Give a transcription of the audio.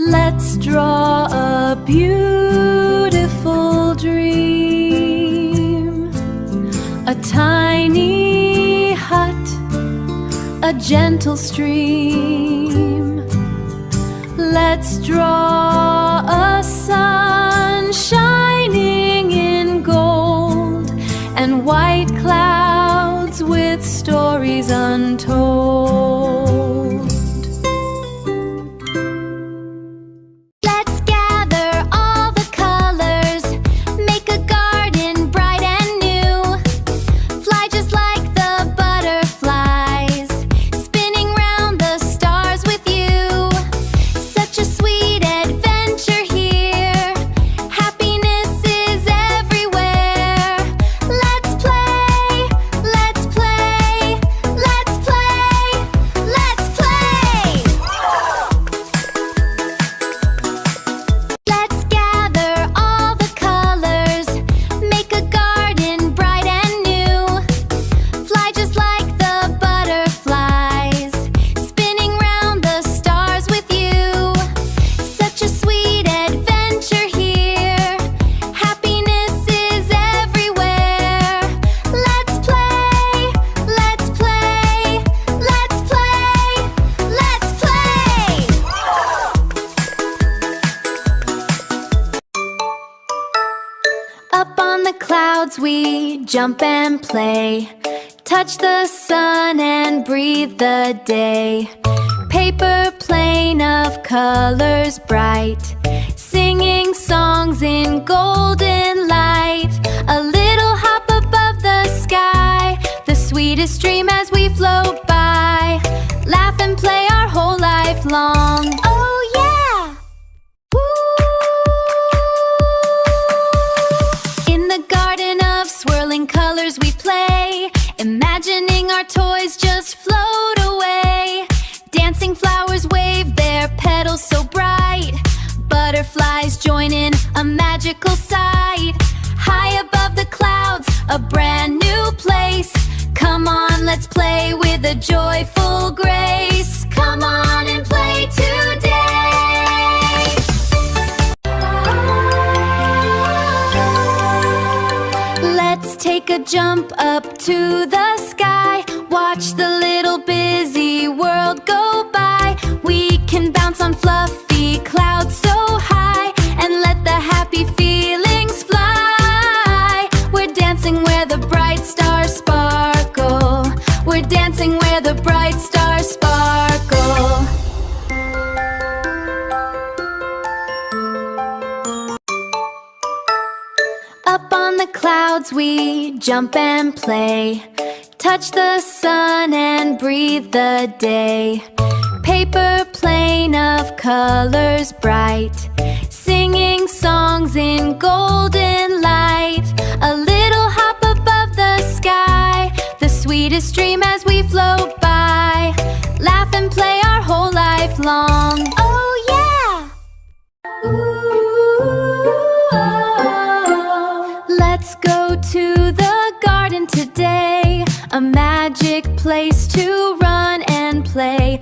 Let's draw a beautiful dream. A tiny hut, a gentle stream. Let's draw a sun shining in gold and white clouds with stories untold. We jump and play, touch the sun and breathe the day. Paper plane of colors bright, singing songs in golden light. A little hop above the sky, the sweetest dream as we float by. Laugh and play our whole life long. Oh yeah! Woo! In the garden of swirling colors we play, imagining our toys just float away. Dancing flowers wave their petals so bright, butterflies join in a magical sight. High above the clouds, a brand new place. Come on, let's play with a joyful grace. Come on and play today. Let's take a jump up to the sky. Watch the little busy world go by. We can bounce on fluffy clouds so high and let the happy feelings fly. We're dancing where the bright stars sparkle. We're dancing where the bright stars sparkle. Up on the clouds we jump and play, touch the sun and breathe the day. Paper plane of colors bright, singing songs in golden light. A little hop above the sky, the sweetest dream as we float by. Laugh and play our whole life long. Oh yeah! Let's go to the garden today, a magic place to run and play.